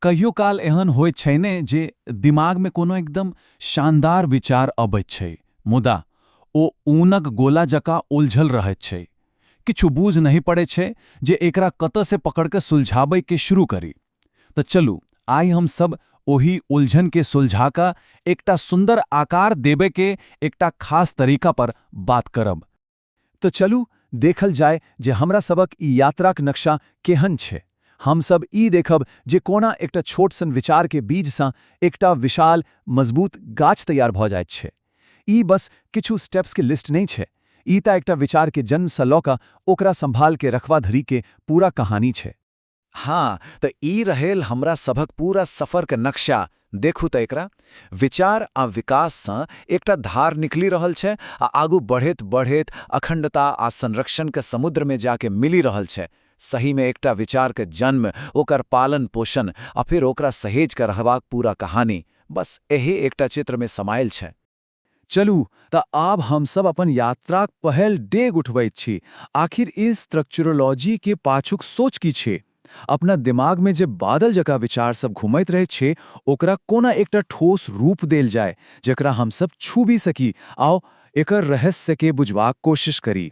कहियो काल एहन होइत छै ने जे दिमागमे कोनो एकदम शानदार विचार अबैत छै, मुदा ओ ऊनक गोला जकाँ उलझल रहैत छै। किछु बूझ नहीं पड़ै छै जे एकरा कतऽ से पकड़ के सुलझाबै के शुरू करी। तऽ चलू आइ हम सब ओही उलझन के सुलझा कऽ एकटा सुंदर आकार देबे के एकटा खास तरीका पर बात करब। तो चलू देखल जाय जे हमरा सबक ई यात्राक नक्शा केहन छै। हम सब ई देखब जे कोना एकटा छोट सन विचार के बीज सँ एकटा विशाल मजबूत गाछ तैयार भऽ जाइत छै। ई बस किछु स्टेप्स के लिस्ट नहीं छै, ई तऽ एकटा विचार के जन्म सँ लऽ कऽ ओकरा संभाल के रखवा धरी के पूरा कहानी छै। हाँ, तो ई रहेल हमरा सभक पूरा सफर के नक्शा। देखू तो एकरा विचार आ विकास सँ एकटा धार निकली रहल छै आ आगू बढ़ैत बढ़ैत अखंडता आ संरक्षण के समुद्र में जाके मिली रहल छै। सही में एकटा विचार के जन्म, ओकर पालन पोषण आ फिर ओकरा सहेज कर रहबाक पूरा कहानी बस एही एकटा चित्र में समायल छै। चलू तऽ आब हम सब अपन यात्राक पहल डेग उठबैत छी। आखिर इस स्ट्रक्चरोलॉजी के पाछूक सोच की छै? अपना दिमाग में जे बादल जकाँ विचार सब घुमैत रहै छै, ओकरा कोना एकटा ठोस रूप देल जाय जेकरा हम सब छू भी सकी। आओ एकर रहस्य के बुझबाक कोशिश करी।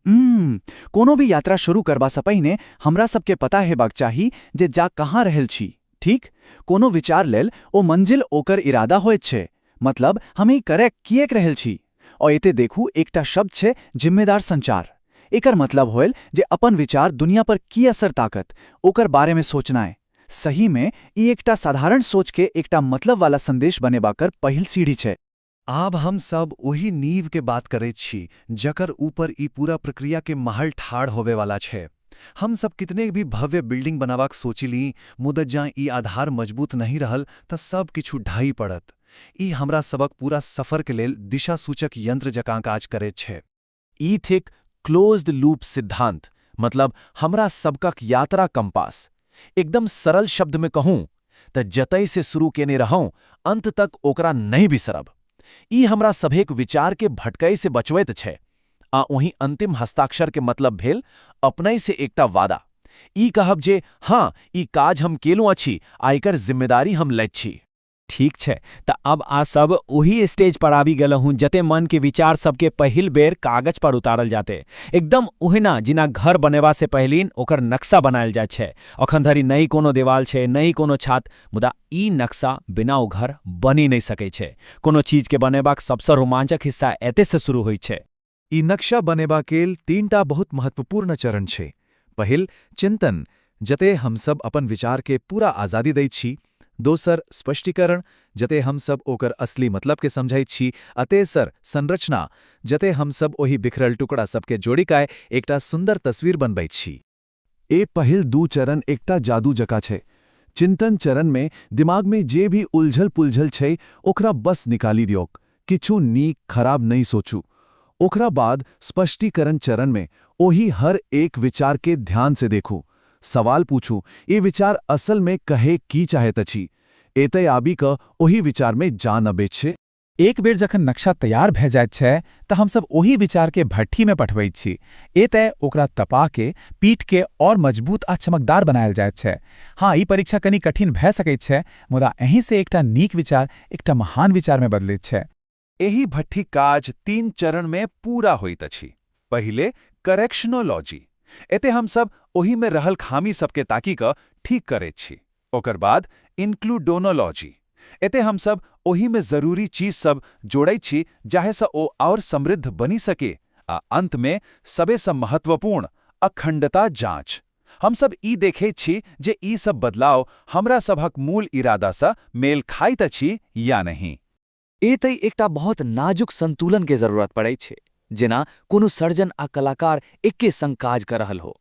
कोनो भी यात्रा शुरू करबा से पहिने हमरा सबके पता हेबाक चाही जे जा कहाँ रहल छी। ठीक, कोनो विचार लेल ओ मंजिल ओकर इरादा होइत छै, मतलब हम ई करे किएक रहल छी। और एते देखू एकटा शब्द छै जिम्मेदार संचार। एकर मतलब होयल जे अपन विचार दुनिया पर की असर ताकत ओकर बारे में सोचना है। सही में ई एकटा साधारण सोच के एकटा मतलब वाला संदेश बनेबाकर पहिल सीढ़ी छै। आब हम सब वही नींव के बात करैत छी जकर ऊपर ई पूरा प्रक्रिया के महल ठाड़ होवे वाला छै। हम सब कितने भी भव्य बिल्डिंग बनावाक सोचिली, मुदा जहाँ ई आधार मजबूत नहीं रहल त सब किछु ढाई पड़त। ई हमरा सबक पूरा सफर के लेल दिशा सूचक यंत्र जकाँ काज करैत छै। ई थिक क्लोज्ड लूप सिद्धांत, मतलब हमरा सबकक यात्रा कंपास। एकदम सरल शब्द में कहूं त जतय से शुरू केने रहूं अंत तक ओकरा नहीं बिसरब। ई हमरा सभेक विचार के भटकय से बचबैत छै। आ वहीं अंतिम हस्ताक्षर के मतलब भेल अपनय से एकटा वादा। ई कहब जे हाँ, ई काज हम केलहुं अछि आ एकर जिम्मेदारी हम लैत छी। ठीक छै, त अब आ सब ओही स्टेज पर आबि गेलहुँ जते मन के विचार सबके पहिल बेर कागज पर उतारल जाते। एकदम ओहिना जिना घर बनेबा से पहिलीन ओकर नक्शा बनायल जाय छै। अखन धरि नहीं कोनो देवाल छै, नहीं कोनो छत, मुदा ई नक्शा बिना ओ घर बनी नहीं सकै छै। कोनो चीज के बनेबाक सबसँ रोमांचक हिस्सा एते से शुरू होइ छै। ई नक्शा बनेबा केल तीनटा बहुत महत्वपूर्ण चरण छै। पहिल चिंतन, जते हम सब अपन विचार के पूरा आजादी दैत छी। दोसर स्पष्टीकरण, जते हम सब ओकर असली मतलब के समझैत छी। आ तेसर संरचना, जते हम सब ओही बिखरल टुकड़ा सबके जोड़िकाय एकटा सुंदर तस्वीर बनबैत छी। ए पहिल दू चरण एकटा जादू जकाँ छै। चिंतन चरण में दिमाग में जे भी उलझल पुलझल छै ओकरा बस निकाली दियोक, किछु नीक खराब नहीं सोचू। ओकरा बाद स्पष्टीकरण चरण में ओही हर एक विचार के ध्यान से देखू, सवाल पूछू, ये विचार असल में कहे की चाहत अछि। एतय आबि कऽ ओही विचार में जान अबैत छै। एक बेर जखन नक्शा तैयार भए जाइत छै तऽ हम सब ओही विचार के भट्ठी में पठबैत छी। एतय ओकरा तपा के पीठ के और मजबूत आ चमकदार बनायल जाइत छै। हाँ, ई परीक्षा कनी कठिन भए सकैत छै, मुदा एही से एकटा नीक विचार एकटा महान विचार में बदलैत छै। एही भट्ठी काज 3 चरण में पूरा होइत अछि। पहिले करेक्शनोलॉजी, एते हम सब ओही में रहल खामी सबके ताकी कऽ ठीक करैत छी। ओकर बाद इंक्लूडोनोलॉजी, एते हम सब ओही में जरूरी चीज सब जोड़ैत छी जाहे से ओ और समृद्ध बनी सके। आ अंत में सबे से महत्वपूर्ण अखंडता जांच, हम सब ई देखैत छी जे ई सब बदलाव हमरा सभक मूल इरादा से मेल खाइत अछि या नहीं। एतय एकटा बहुत नाजुक संतुलन के जरूरत पड़ै छै, जेना कोनो सर्जन आ कलाकार एके संग काज कर रहल हो।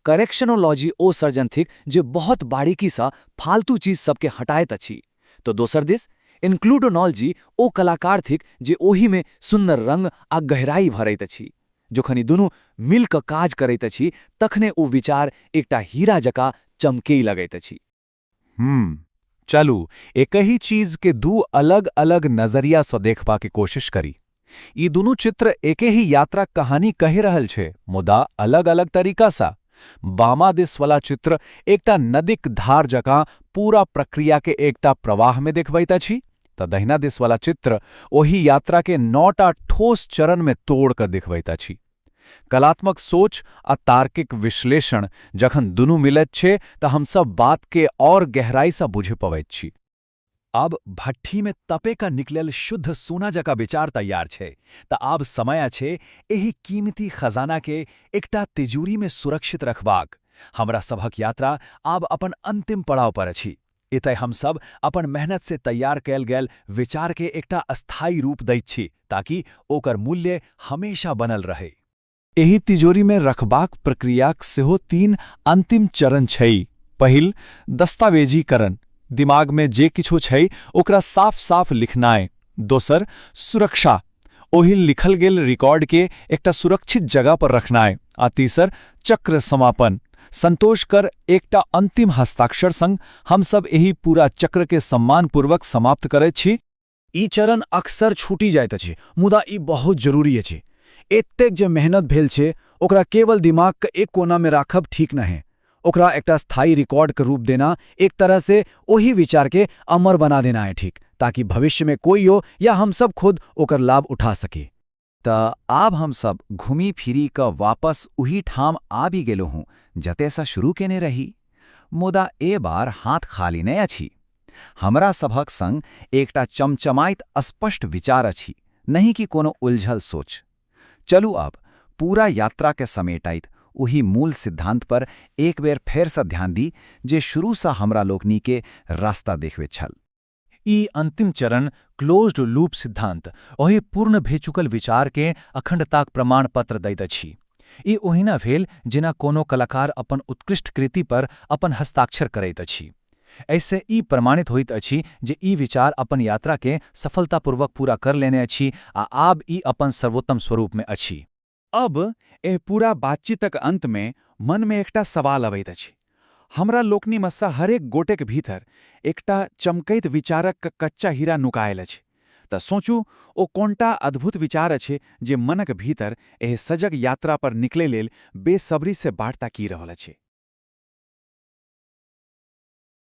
करेक्शनोलॉजी ओ सर्जन थिक जे बहुत बारीकी सँ फालतू चीज सबके हटाइत अछि, तो दोसर दिस इंक्लूडोनोलॉजी ओ कलाकार थिक जे ओही में सुंदर रंग आ गहराई भरैत अछि। जखन ई दुनू मिल कऽ काज करैत अछि तखने ओ विचार एकटा हीरा जकाँ चमकई लगैत अछि। चलू एक ही चीज के दू अलग अलग नजरिया से देखबा के कोशिश करी। ई दुनू चित्र एके ही यात्रा कहानी कहि रहल छै, मुदा अलग अलग तरीका सा। बामा दिसवाला चित्र एकटा नदीक धार जकाँ पूरा प्रक्रिया के एकटा प्रवाह में देखबैत अछि तऽ दहिना दिसवाला चित्र ओही यात्रा के 9टा ठोस चरण में तोड़ कऽ देखबैत अछि। कलात्मक सोच आ तार्किक विश्लेषण जखन दुनू मिलैत छै तऽ हमसब बात के और गहराई सँ बुझि पबैत छी। अब भट्ठी में तपे का निकलल शुद्ध सोना जका विचार तैयार छे त आब समय छे एही कीमती खजाना के एकटा तिजोरी में सुरक्षित रखबाक। हमरा सभक यात्रा आब अपन अंतिम पड़ाव पर अछि। एतय हम सब अपन मेहनत से तैयार कैल गेल विचार के एकटा अस्थायी रूप दैत छी ताकि ओकर मूल्य हमेशा बनल रहे। एही तिजोरी में रखबाक प्रक्रियाक सेहो 3 अंतिम चरण छै। पहिल, दस्तावेजीकरण, दिमाग में जे किछु छै ओकरा साफ साफ लिखनाइ। दोसर, सुरक्षा, ओही लिखल गेल रिकॉर्ड के एकटा सुरक्षित जगह पर रखनाइ। आ तीसर, चक्र समापन, संतोष कर एकटा अंतिम हस्ताक्षर संग हम सब एही पूरा चक्र के सम्मानपूर्वक समाप्त करैत छी। ई चरण अक्सर छूटी जाइत अछि, मुदा ई बहुत जरूरी अछि। एतेक जे मेहनत भेल छै ओकरा केवल दिमाग के एक कोना में राखब ठीक नहीं। ओकरा एकटा स्थायी रिकॉर्ड के रूप देना, एक तरह से ओही विचार के अमर बना देना है ठीक, ताकि भविष्य में कोई हो या हम सब खुद ओकर लाभ उठा सके। त आब हम सब घूमी फिरी क वापस उही ठाम आबि गेलो हूँ जते सँ शुरू केने रही। मुदा ए बार हाथ खाली नहीं अछि। हमरा सभक संग एकटा चमचमाइत स्पष्ट विचार अछि, नहीं कि कोनो उलझल सोच। चलू अब पूरा यात्रा के समेटैत उही मूल सिद्धांत पर एक बेर फेर सँ ध्यान दी जे शुरू सँ हमरा लोकनी के रास्ता देखबैत छल। ई अंतिम चरण क्लोज्ड लूप सिद्धांत ओही पूर्ण भे चुकल विचार के अखंडताक प्रमाण पत्र दैत अछि। ई ओहिना भेल जेना कोनो कलाकार अपन उत्कृष्ट कृति पर अपन हस्ताक्षर करैत अछि। ऐसे ई प्रमाणित होइत अछि जे ई विचार अपन यात्रा के सफलतापूर्वक पूरा कर लेने अछि आ आब ई अपन सर्वोत्तम स्वरूप में अछि। अब एह पूरा बातचीतक अंत में मन में एकटा सवाल अबैत अछि। हमरा लोकनि मस्सा हरेक गोटेक भीतर एकटा चमकैत विचारक कच्चा हीरा नुकायल अछि। त सोचू ओ कोनटा अद्भुत विचार अछि जे मनक भीतर एह सजग यात्रा पर निकले लेल बेसब्री से बाट ताकी रहल अछि।